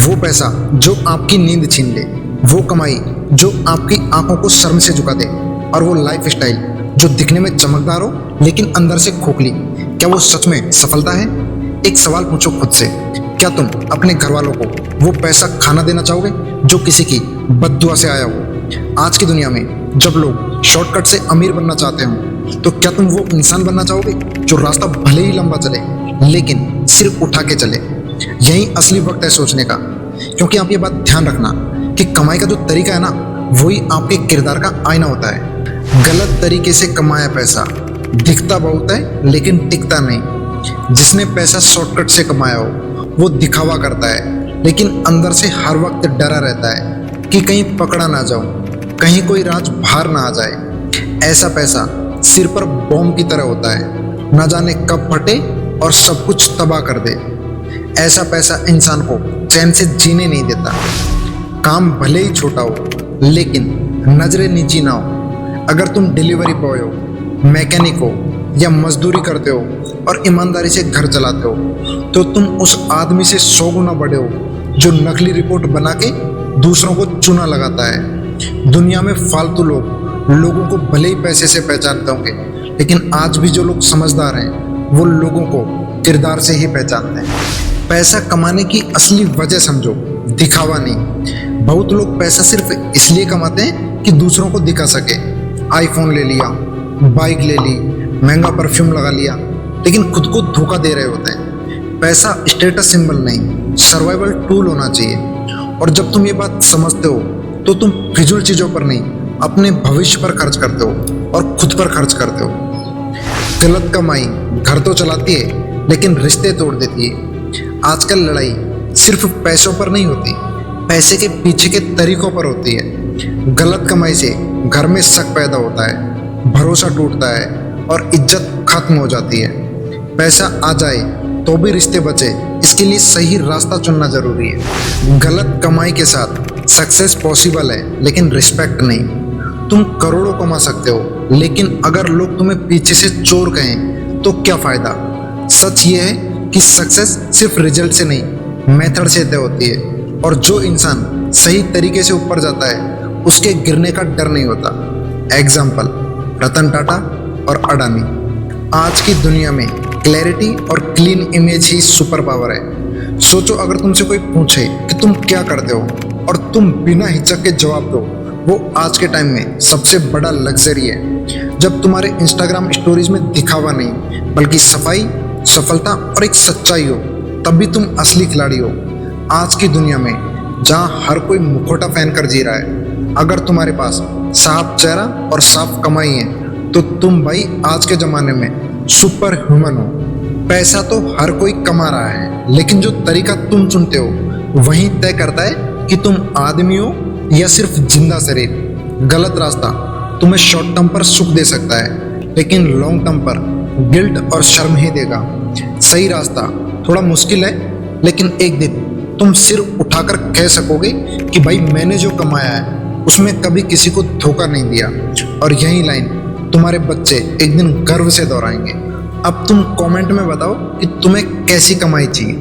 वो पैसा जो आपकी नींद छीन ले, वो कमाई जो आपकी आंखों को शर्म से झुका दे, और वो लाइफ स्टाइल जो दिखने में चमकदार हो लेकिन अंदर से खोखली, क्या वो सच में सफलता है? एक सवाल पूछो खुद से, क्या तुम अपने घर वालों को वो पैसा खाना देना चाहोगे जो किसी की बद्दुआ से आया हो? आज की दुनिया में जब लोग शॉर्टकट से अमीर बनना चाहते हो, तो क्या तुम वो इंसान बनना चाहोगे जो रास्ता भले ही लंबा चले लेकिन सिर्फ उठा के चले? यही असली वक्त है सोचने का, क्योंकि आप ये बात ध्यान रखना कि कमाई का जो तरीका है ना, वही आपके किरदार का आईना होता है। गलत तरीके से कमाया पैसा दिखता बहुत है लेकिन टिकता नहीं। जिसने पैसा शॉर्टकट से कमाया हो वो दिखावा करता है, लेकिन अंदर से हर वक्त डरा रहता है कि कहीं पकड़ा ना जाऊं, कहीं कोई राज बाहर ना आ जाए। ऐसा पैसा सिर पर बॉम्ब की तरह होता है, ना जाने कब फटे और सब कुछ तबाह कर दे। ऐसा पैसा इंसान को चैन से जीने नहीं देता। काम भले ही छोटा हो लेकिन नजरें नीची ना हो। अगर तुम डिलीवरी बॉय हो, मैकेनिक हो या मजदूरी करते हो और ईमानदारी से घर चलाते हो, तो तुम उस आदमी से 100 गुना बड़े हो जो नकली रिपोर्ट बना के दूसरों को चूना लगाता है। दुनिया में फालतू लोग लोगों को भले ही पैसे से पहचानते होंगे, लेकिन आज भी जो लोग समझदार हैं वो लोगों को किरदार से ही पहचानते हैं। पैसा कमाने की असली वजह समझो, दिखावा नहीं। बहुत लोग पैसा सिर्फ इसलिए कमाते हैं कि दूसरों को दिखा सके। आईफोन ले लिया, बाइक ले ली, महंगा परफ्यूम लगा लिया, लेकिन खुद को धोखा दे रहे होते हैं। पैसा स्टेटस सिंबल नहीं, सर्वाइवल टूल होना चाहिए। और जब तुम ये बात समझते हो तो तुम फिजूल चीज़ों पर नहीं, अपने भविष्य पर खर्च करते हो और खुद पर खर्च करते हो। गलत कमाई घर तो चलाती है लेकिन रिश्ते तोड़ देती है। आजकल लड़ाई सिर्फ पैसों पर नहीं होती, पैसे के पीछे के तरीकों पर होती है। गलत कमाई से घर में शक पैदा होता है, भरोसा टूटता है और इज्जत खत्म हो जाती है। पैसा आ जाए तो भी रिश्ते बचे, इसके लिए सही रास्ता चुनना जरूरी है। गलत कमाई के साथ सक्सेस पॉसिबल है लेकिन रिस्पेक्ट नहीं। तुम करोड़ों कमा सकते हो, लेकिन अगर लोग तुम्हें पीछे से चोर कहें तो क्या फायदा? सच ये है कि सक्सेस सिर्फ रिजल्ट से नहीं, मेथड से तय होती है। और जो इंसान सही तरीके से ऊपर जाता है उसके गिरने का डर नहीं होता। एग्जाम्पल रतन टाटा और अडानी। आज की दुनिया में क्लैरिटी और क्लीन इमेज ही सुपर पावर है। सोचो, अगर तुमसे कोई पूछे कि तुम क्या करते हो और तुम बिना हिचक के जवाब दो, वो आज के टाइम में सबसे बड़ा लग्जरी है। जब तुम्हारे इंस्टाग्राम स्टोरीज में दिखावा नहीं बल्कि सफाई, सफलता और एक सच्चाई हो, तभी तुम असली खिलाड़ी हो। आज की दुनिया में जहाँ हर कोई मुखौटा पहन कर जी रहा है, अगर तुम्हारे पास साफ चेहरा और साफ कमाई है तो तुम भाई आज के ज़माने में सुपर ह्यूमन हो। पैसा तो हर कोई कमा रहा है, लेकिन जो तरीका तुम चुनते हो वही तय करता है कि तुम आदमी हो या सिर्फ जिंदा शरीर। गलत रास्ता तुम्हें शॉर्ट टर्म पर सुख दे सकता है, लेकिन लॉन्ग टर्म पर गिल्ट और शर्म ही देगा। सही रास्ता थोड़ा मुश्किल है, लेकिन एक दिन तुम सिर उठाकर कह सकोगे कि भाई मैंने जो कमाया है उसमें कभी किसी को धोखा नहीं दिया। और यही लाइन तुम्हारे बच्चे एक दिन गर्व से दोहराएंगे। अब तुम कमेंट में बताओ कि तुम्हें कैसी कमाई चाहिए।